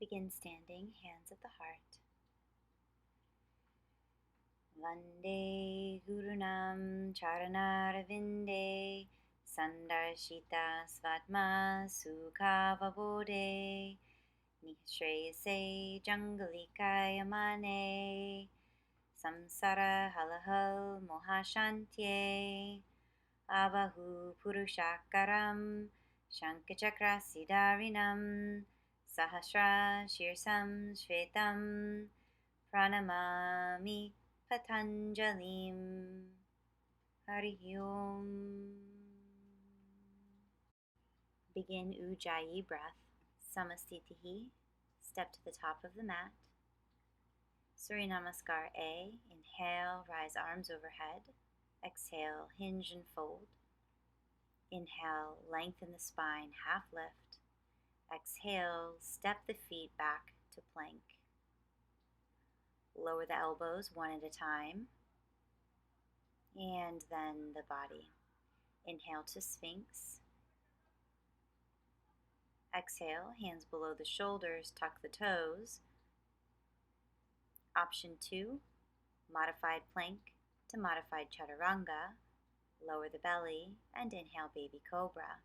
Begin standing, hands at the heart. Vande Gurunam Charanarvinde Sandarshita Svatma Sukhavabode Nishreyase Jangalikayamane Samsara Halahal Mohashantye Abahu Purushakaram Shankachakrasidarinam Sahasra Shirsam Shvetam Pranamami Patanjalim. Hari Om. Begin Ujjayi breath. Samastitihi. Step to the top of the mat. Surya Namaskar A. Inhale, rise arms overhead. Exhale, hinge and fold. Inhale, lengthen the spine, half lift. Exhale, step the feet back to plank. Lower the elbows one at a time. And then the body. Inhale to Sphinx. Exhale, hands below the shoulders, tuck the toes. Option 2, modified plank to modified chaturanga. Lower the belly and inhale baby cobra.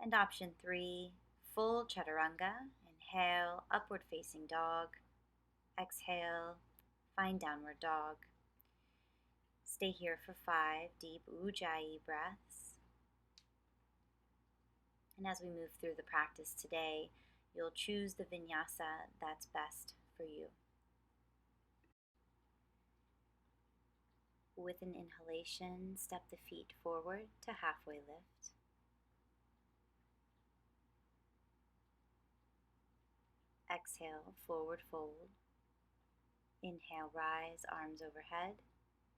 And option 3, full chaturanga. Inhale, upward facing dog. Exhale, find downward dog. Stay here for 5 deep Ujjayi breaths. And as we move through the practice today, you'll choose the vinyasa that's best for you. With an inhalation, step the feet forward to halfway lift. Exhale, forward fold. Inhale, rise, arms overhead.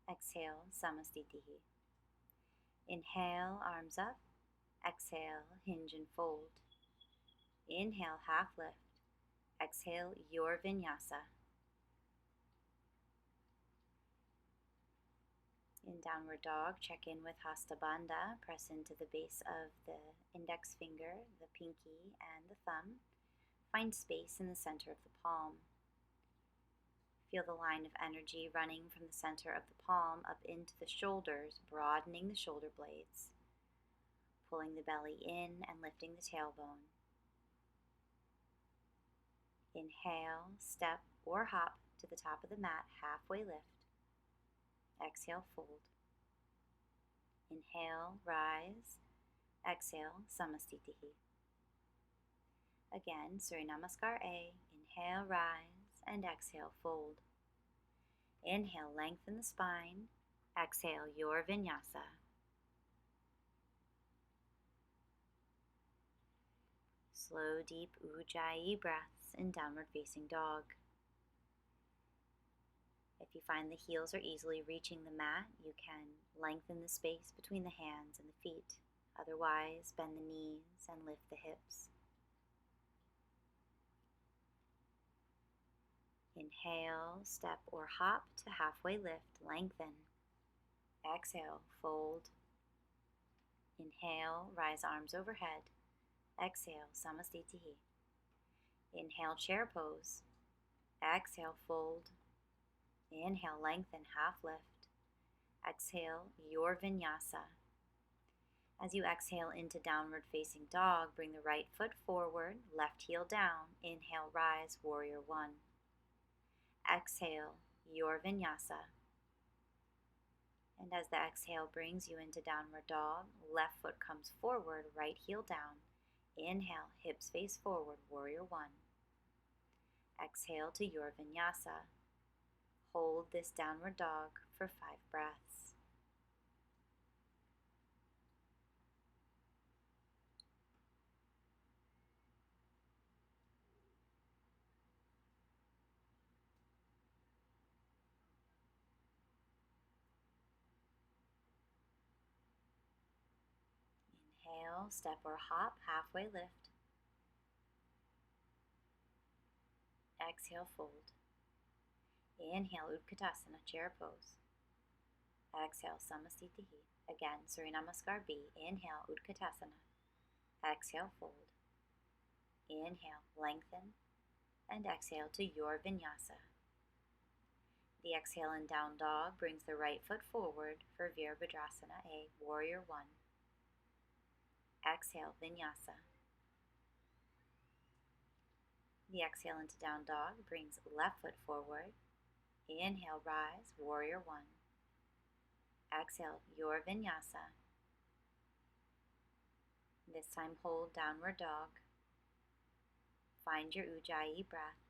Exhale, Samastitihi. Inhale, arms up. Exhale, hinge and fold. Inhale, half lift. Exhale, your vinyasa. In downward dog, check in with Hasta Bandha. Press into the base of the index finger, the pinky, and the thumb. Find space in the center of the palm. Feel the line of energy running from the center of the palm up into the shoulders, broadening the shoulder blades, pulling the belly in and lifting the tailbone. Inhale, step or hop to the top of the mat, halfway lift. Exhale, fold. Inhale, rise. Exhale, Samastitihi. Again, Surya Namaskar A. Inhale, rise, and exhale, fold. Inhale, lengthen the spine. Exhale, your vinyasa. Slow, deep Ujjayi breaths in downward facing dog. If you find the heels are easily reaching the mat, you can lengthen the space between the hands and the feet. Otherwise, bend the knees and lift the hips. Inhale, step or hop to halfway lift, lengthen. Exhale, fold. Inhale, rise arms overhead. Exhale, Samastitihi. Inhale, chair pose. Exhale, fold. Inhale, lengthen, half lift. Exhale, your vinyasa. As you exhale into downward facing dog, bring the right foot forward, left heel down. Inhale, rise, warrior 1. Exhale, your vinyasa. And as the exhale brings you into downward dog, left foot comes forward, right heel down. Inhale, hips face forward, warrior 1. Exhale to your vinyasa. Hold this downward dog for 5 breaths. Inhale, step or hop, halfway lift. Exhale, fold. Inhale, Utkatasana, chair pose. Exhale, Samastitihi. Again, Surya Namaskar B. Inhale, Utkatasana. Exhale, fold. Inhale, lengthen, and exhale to your vinyasa. The exhale in down dog brings the right foot forward for Virabhadrasana, a warrior one. Exhale, vinyasa. The exhale into down dog brings left foot forward. Inhale, rise, warrior one. Exhale, your vinyasa. This time hold downward dog. Find your Ujjayi breath.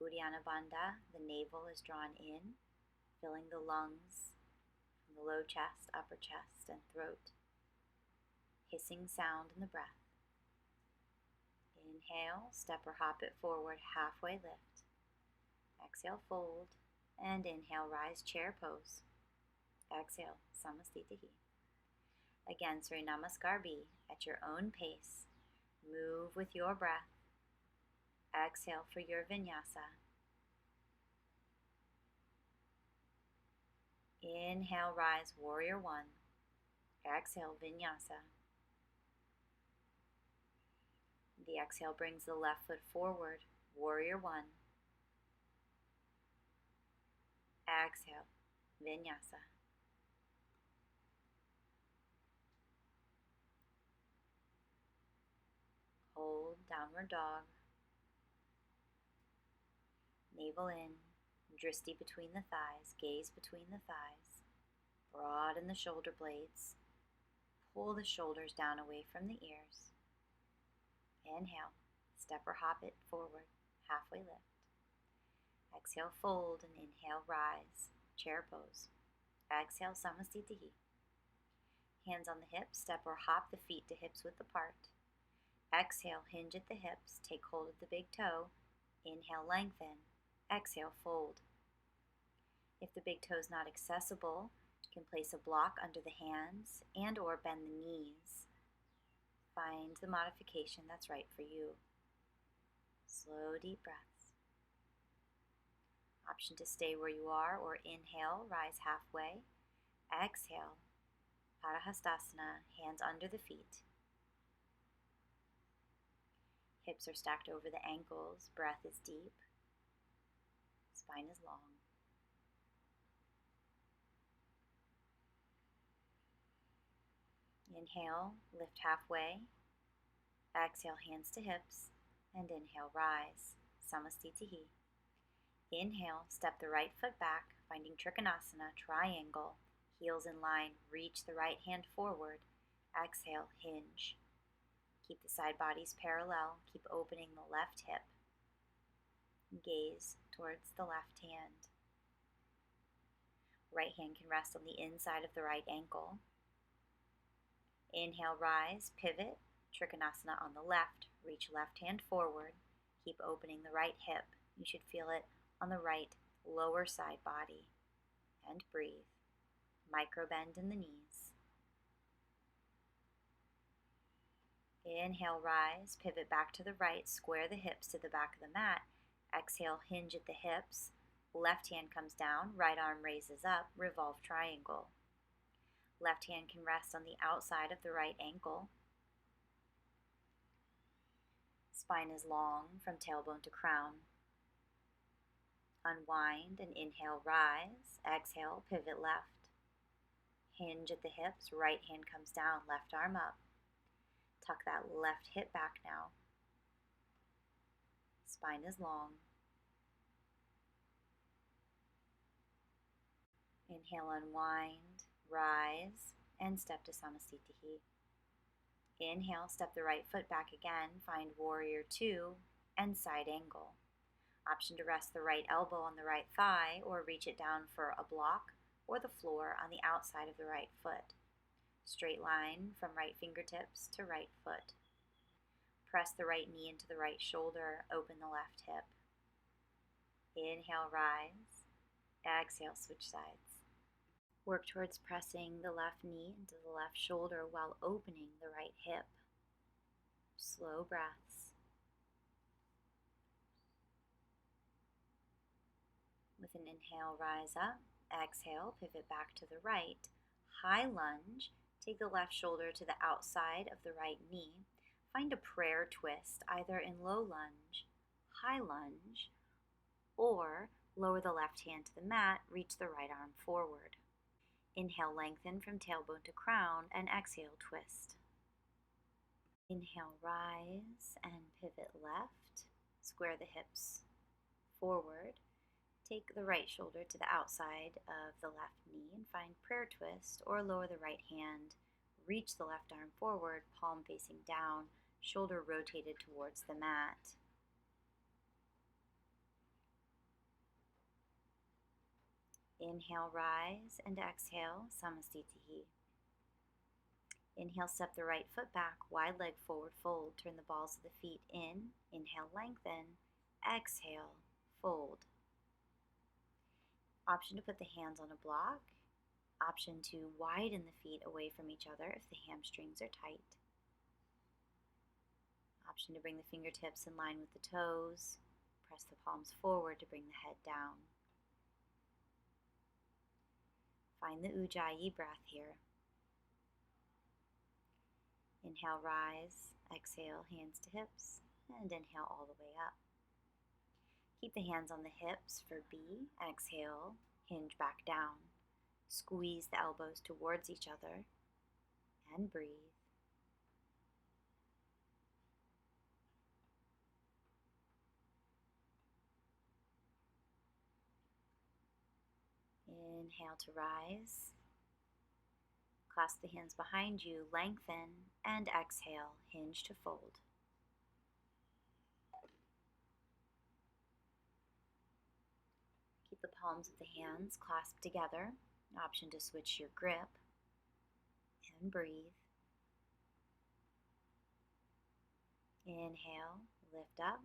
Uddiyana Bandha, the navel is drawn in, filling the lungs from the low chest, upper chest, and throat. Hissing sound in the breath. Inhale, step or hop it forward, halfway lift. Exhale, fold, and inhale, rise, chair pose. Exhale, Samastitihi. Again, Sri Namaskar B, at your own pace. Move with your breath. Exhale for your vinyasa. Inhale, rise, warrior one. Exhale, vinyasa. The exhale brings the left foot forward, warrior one. Exhale, vinyasa. Hold, downward dog. Navel in, drishti between the thighs, gaze between the thighs. Broaden the shoulder blades. Pull the shoulders down away from the ears. Inhale, step or hop it forward, halfway lift. Exhale, fold, and inhale, rise, chair pose. Exhale, Samastitihi. Hands on the hips, step or hop the feet to hips width apart. Exhale, hinge at the hips, take hold of the big toe. Inhale, lengthen. Exhale, fold. If the big toe is not accessible, you can place a block under the hands and or bend the knees. Find the modification that's right for you. Slow, deep breaths. Option to stay where you are or inhale, rise halfway. Exhale, Parahastasana, hands under the feet. Hips are stacked over the ankles, breath is deep, spine is long. Inhale, lift halfway. Exhale, hands to hips, and inhale, rise, Samastitihi. Inhale, step the right foot back, finding Trikonasana, triangle, heels in line, reach the right hand forward. Exhale, hinge. Keep the side bodies parallel, keep opening the left hip. Gaze towards the left hand. Right hand can rest on the inside of the right ankle. Inhale, rise, pivot, Trikonasana on the left, reach left hand forward, keep opening the right hip. You should feel it on the right lower side body. And breathe. Micro bend in the knees. Inhale, rise, pivot back to the right, square the hips to the back of the mat. Exhale, hinge at the hips. Left hand comes down, right arm raises up, revolve triangle. Left hand can rest on the outside of the right ankle. Spine is long from tailbone to crown. Unwind and inhale, rise. Exhale, pivot left. Hinge at the hips, right hand comes down, left arm up. Tuck that left hip back now. Spine is long. Inhale, unwind, rise, and step to Samastitihi. Inhale, step the right foot back again, find warrior two, and side angle. Option to rest the right elbow on the right thigh or reach it down for a block or the floor on the outside of the right foot. Straight line from right fingertips to right foot. Press the right knee into the right shoulder, open the left hip. Inhale, rise. Exhale, switch sides. Work towards pressing the left knee into the left shoulder while opening the right hip. Slow breaths. With an inhale, rise up. Exhale, pivot back to the right. High lunge. Take the left shoulder to the outside of the right knee. Find a prayer twist either in low lunge, high lunge, or lower the left hand to the mat, reach the right arm forward. Inhale, lengthen from tailbone to crown, and exhale, twist. Inhale, rise and pivot left. Square the hips forward. Take the right shoulder to the outside of the left knee and find prayer twist, or lower the right hand. Reach the left arm forward, palm facing down, shoulder rotated towards the mat. Inhale, rise, and exhale, Samastitihi. Inhale, step the right foot back, wide leg forward fold, turn the balls of the feet in. Inhale, lengthen. Exhale, fold. Option to put the hands on a block. Option to widen the feet away from each other if the hamstrings are tight. Option to bring the fingertips in line with the toes. Press the palms forward to bring the head down. Find the Ujjayi breath here. Inhale, rise. Exhale, hands to hips. And inhale all the way up. Keep the hands on the hips for B. Exhale, hinge back down. Squeeze the elbows towards each other and breathe. Inhale to rise. Clasp the hands behind you, lengthen, and exhale, hinge to fold. Keep the palms of the hands clasped together. Option to switch your grip. And breathe. Inhale, lift up.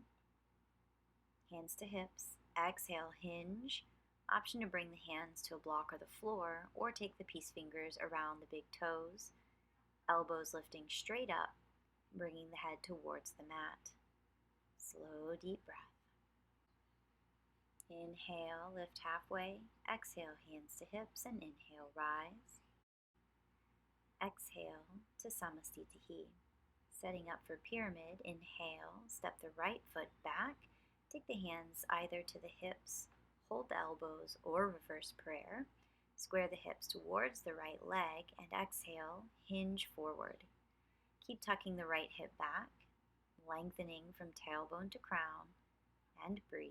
Hands to hips. Exhale, hinge. Option to bring the hands to a block or the floor, or take the peace fingers around the big toes. Elbows lifting straight up, bringing the head towards the mat. Slow, deep breath. Inhale, lift halfway. Exhale, hands to hips, and inhale, rise. Exhale to Samastitihi. Setting up for pyramid, inhale, step the right foot back. Take the hands either to the hips, hold the elbows, or reverse prayer. Square the hips towards the right leg, and exhale, hinge forward. Keep tucking the right hip back, lengthening from tailbone to crown, and breathe.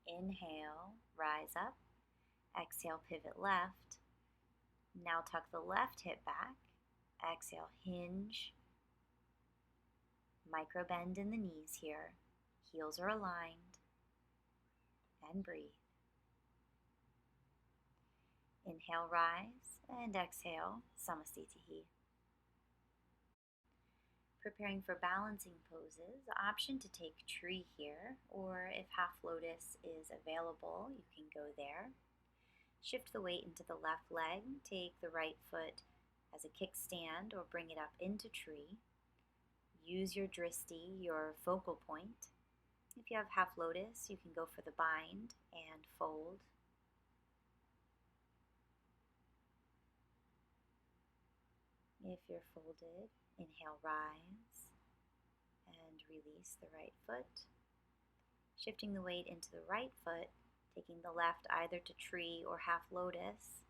Inhale, rise up. Exhale, pivot left. Now tuck the left hip back. Exhale, hinge. Micro bend in the knees here. Heels are aligned. And breathe. Inhale, rise, and exhale, Samastitihi. Preparing for balancing poses, option to take tree here, or if half lotus is available, you can go there. Shift the weight into the left leg, take the right foot as a kickstand or bring it up into tree. Use your dristi, your focal point. If you have half lotus, you can go for the bind and fold. If you're folded, inhale, rise, and release the right foot. Shifting the weight into the right foot, taking the left either to tree or half lotus.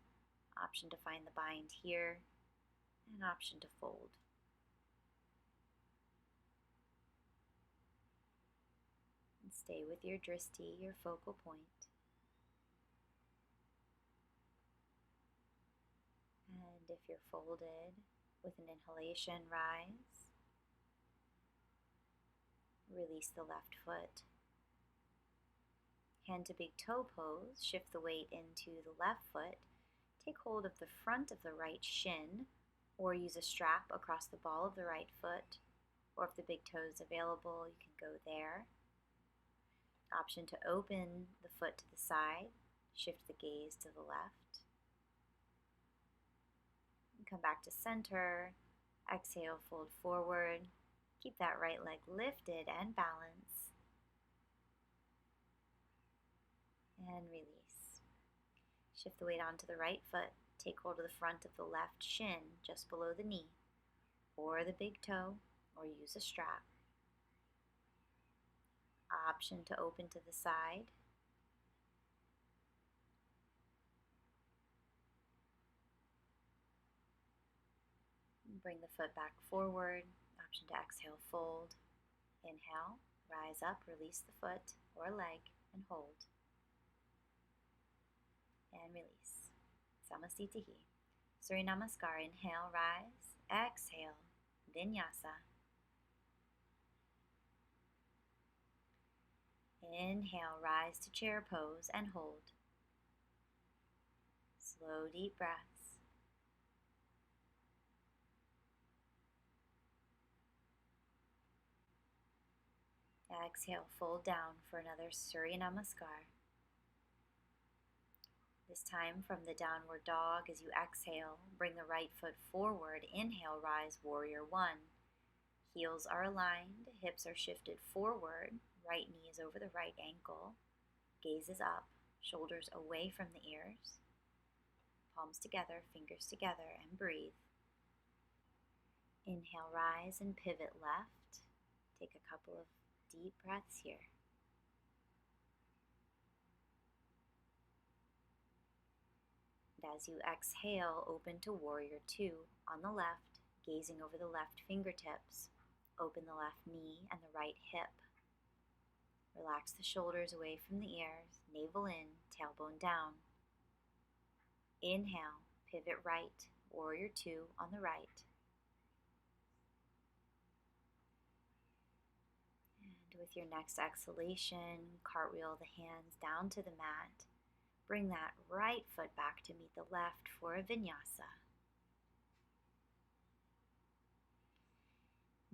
Option to find the bind here, and option to fold. And stay with your dristi, your focal point. And if you're folded, with an inhalation, rise. Release the left foot. Hand to big toe pose, shift the weight into the left foot. Take hold of the front of the right shin, or use a strap across the ball of the right foot, or if the big toe is available, you can go there. Option to open the foot to the side, shift the gaze to the left. Come back to center, exhale, fold forward, keep that right leg lifted and balance, and release. Shift the weight onto the right foot, take hold of the front of the left shin just below the knee, or the big toe, or use a strap. Option to open to the side. Bring the foot back forward. Option to exhale, fold. Inhale, rise up, release the foot or leg, and hold. And release. Samasthitihi. Surya Namaskar. Inhale, rise. Exhale, Vinyasa. Inhale, rise to chair pose and hold. Slow, deep breaths. Exhale, fold down for another Surya Namaskar. This time from the downward dog, as you exhale, bring the right foot forward. Inhale, rise, warrior one. Heels are aligned, hips are shifted forward, right knee is over the right ankle, gaze is up, shoulders away from the ears, palms together, fingers together, and breathe. Inhale, rise and pivot left. Take a couple of deep breaths here. And as you exhale, open to warrior two on the left, gazing over the left fingertips. Open the left knee and the right hip. Relax the shoulders away from the ears, navel in, tailbone down. Inhale, pivot right, warrior two on the right. And with your next exhalation, cartwheel the hands down to the mat. Bring that right foot back to meet the left for a vinyasa.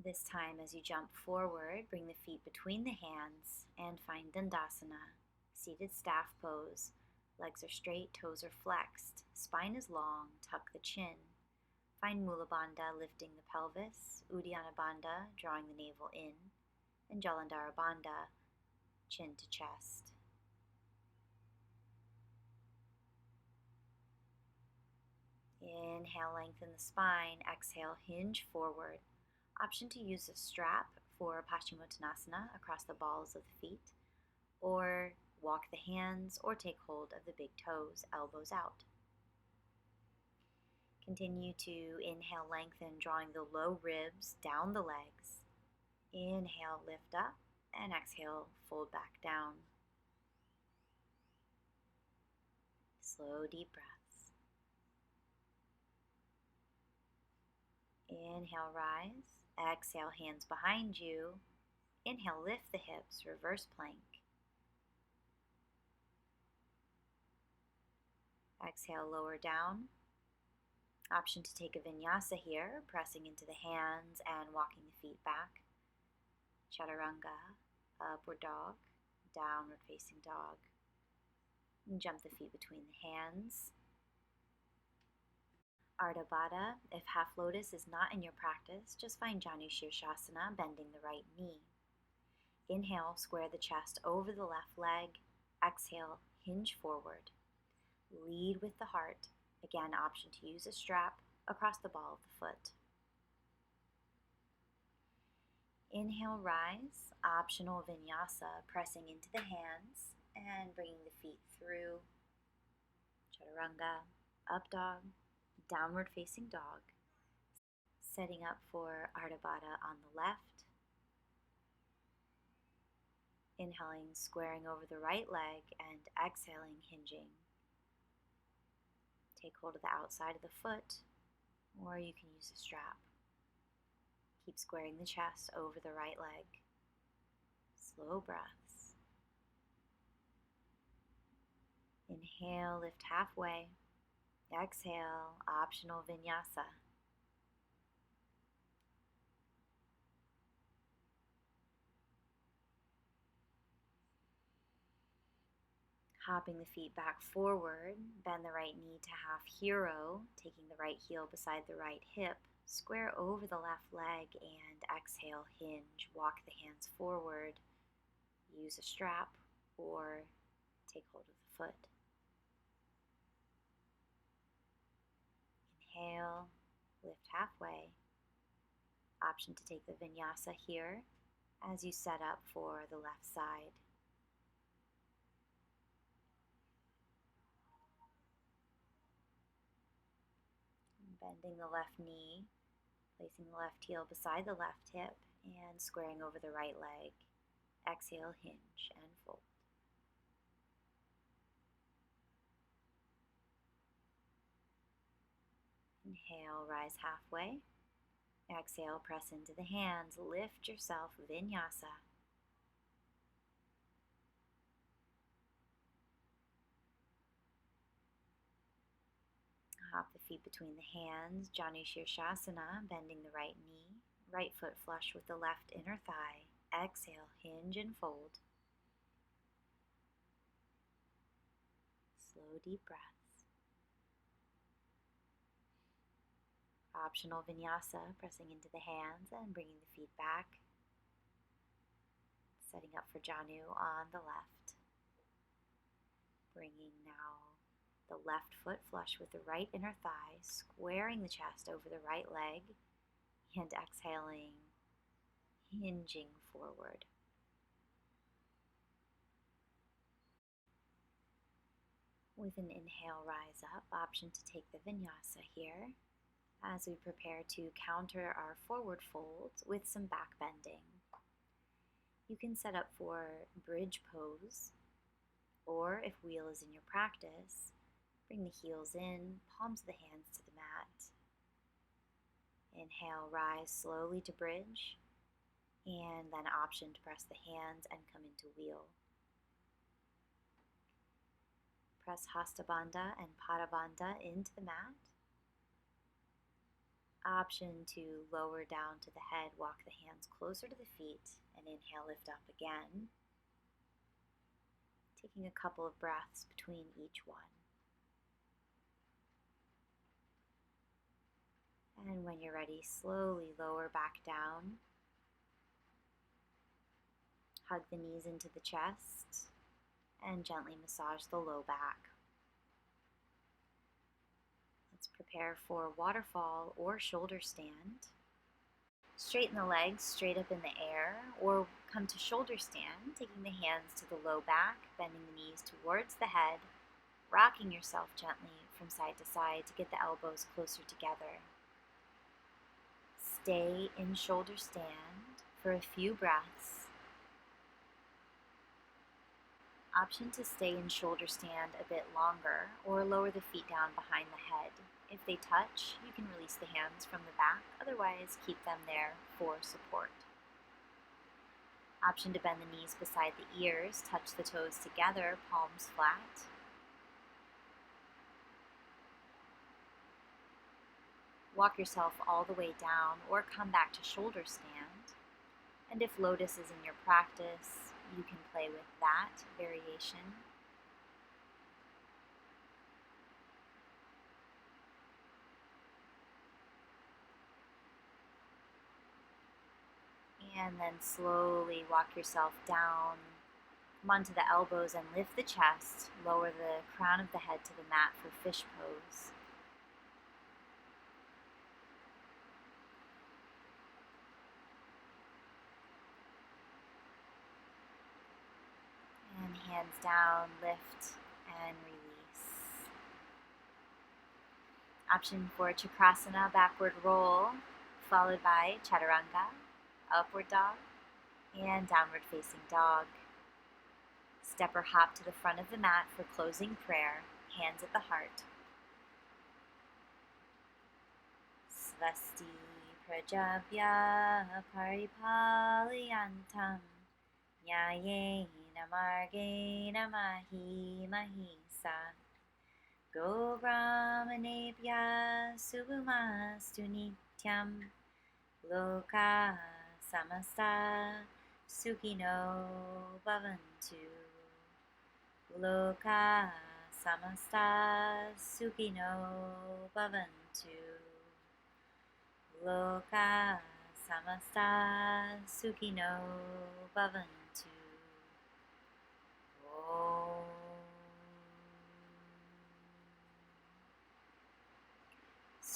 This time, as you jump forward, bring the feet between the hands and find Dandasana, seated staff pose. Legs are straight, toes are flexed, spine is long, tuck the chin. Find Mula Bandha, lifting the pelvis, Uddiyana Bandha, drawing the navel in, and Jalandhara Bandha, chin to chest. Inhale, lengthen the spine. Exhale, hinge forward. Option to use a strap for Paschimottanasana across the balls of the feet, or walk the hands or take hold of the big toes, elbows out. Continue to inhale, lengthen, drawing the low ribs down the legs. Inhale, lift up, and exhale, fold back down. Slow, deep breaths. Inhale, rise. Exhale, hands behind you. Inhale, lift the hips, reverse plank. Exhale, lower down. Option to take a vinyasa here, pressing into the hands and walking the feet back. Chaturanga, upward dog, downward facing dog. And jump the feet between the hands. Ardha Baddha, if half lotus is not in your practice, just find Janu Shirshasana, bending the right knee. Inhale, square the chest over the left leg. Exhale, hinge forward. Lead with the heart. Again, option to use a strap across the ball of the foot. Inhale, rise. Optional vinyasa, pressing into the hands and bringing the feet through. Chaturanga, up dog, downward facing dog. Setting up for Ardha Baddha on the left. Inhaling, squaring over the right leg, and exhaling, hinging. Take hold of the outside of the foot, or you can use a strap. Keep squaring the chest over the right leg. Slow breaths. Inhale, lift halfway. Exhale, optional vinyasa. Hopping the feet back forward, bend the right knee to half hero, taking the right heel beside the right hip, square over the left leg, and exhale, hinge. Walk the hands forward, use a strap, or take hold of the foot. Inhale, lift halfway. Option to take the vinyasa here as you set up for the left side. Bending the left knee, placing the left heel beside the left hip, and squaring over the right leg. Exhale, hinge, and fold. Inhale, rise halfway. Exhale, press into the hands. Lift yourself, vinyasa. Hop the feet between the hands, Janu Shirshasana, bending the right knee, right foot flush with the left inner thigh. Exhale, hinge and fold. Slow, deep breaths. Optional vinyasa, pressing into the hands and bringing the feet back. Setting up for Janu on the left. Bringing now the left foot flush with the right inner thigh, squaring the chest over the right leg, and exhaling, hinging forward. With an inhale, rise up. Option to take the vinyasa here as we prepare to counter our forward folds with some back bending. You can set up for bridge pose, or if wheel is in your practice, bring the heels in, palms of the hands to the mat. Inhale, rise slowly to bridge, and then option to press the hands and come into wheel. Press Hasta Bandha and Pada Bandha into the mat. Option to lower down to the head, walk the hands closer to the feet, and inhale, lift up again. Taking a couple of breaths between each one. And when you're ready, slowly lower back down. Hug the knees into the chest and gently massage the low back. Let's prepare for waterfall or shoulder stand. Straighten the legs straight up in the air, or come to shoulder stand, taking the hands to the low back, bending the knees towards the head, rocking yourself gently from side to side to get the elbows closer together. Stay in shoulder stand for a few breaths. Option to stay in shoulder stand a bit longer, or lower the feet down behind the head. If they touch, you can release the hands from the back, otherwise keep them there for support. Option to bend the knees beside the ears, touch the toes together, palms flat. Walk yourself all the way down or come back to shoulder stand. And if lotus is in your practice, you can play with that variation. And then slowly walk yourself down. Come onto the elbows and lift the chest. Lower the crown of the head to the mat for fish pose. And hands down, lift and release. Option for Chakrasana, backward roll, followed by Chaturanga, upward dog, and downward facing dog. Step or hop to the front of the mat for closing prayer, hands at the heart. Svasti prajabhya paripalayantam nyayena margena mahi mahisa go brahmanebhya subhamastu nityam loka samasta sukhino bhavantu loka samasta sukhino bhavantu loka samasta sukhino bhavantu.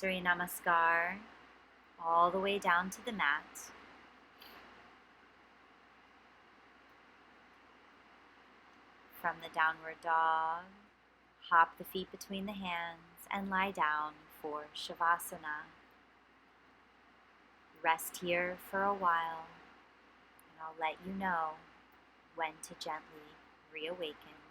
Surya Namaskar all the way down to the mat. From the downward dog, hop the feet between the hands and lie down for Shavasana. Rest here for a while, and I'll let you know when to gently reawaken.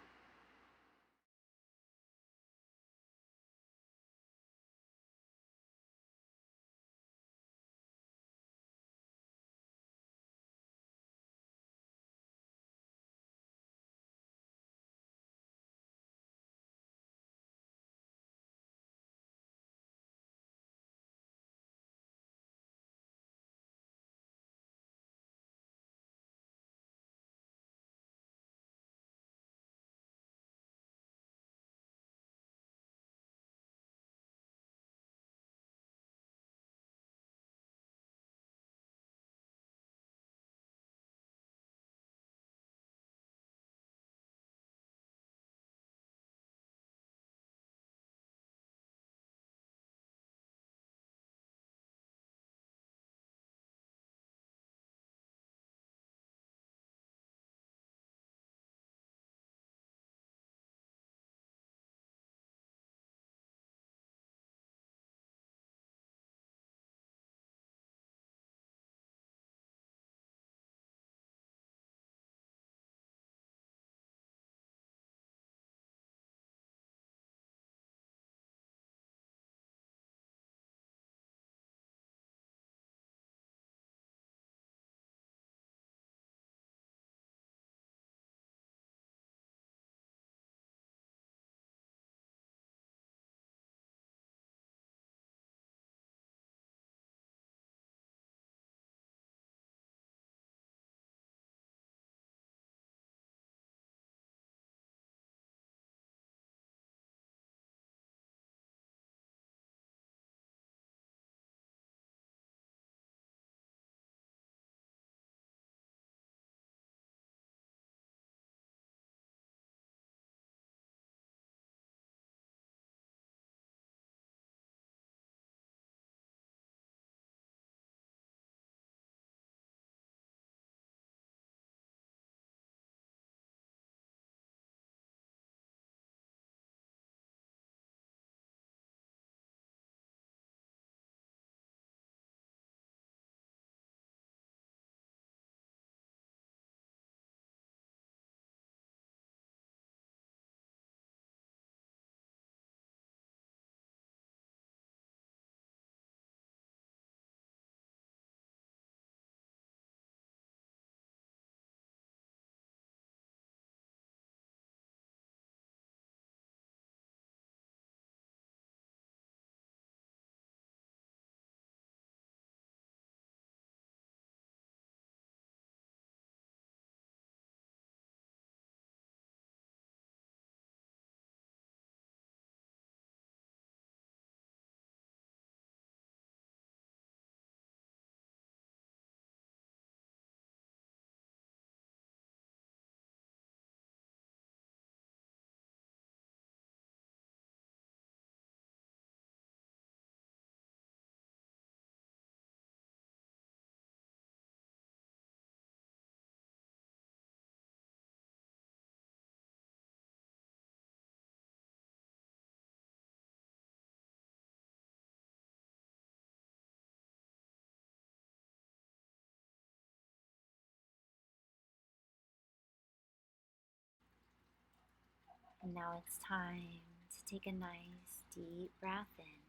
And now it's time to take a nice deep breath in.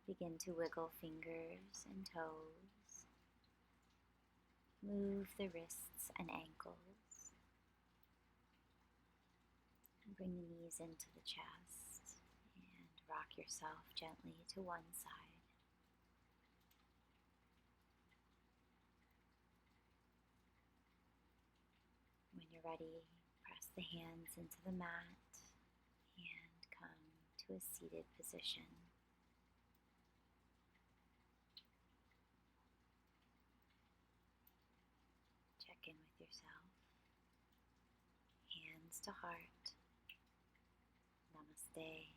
Begin to wiggle fingers and toes. Move the wrists and ankles. And bring the knees into the chest. And rock yourself gently to one side. When you're ready, press the hands into the mat and come to a seated position. Check in with yourself. Hands to heart. Namaste.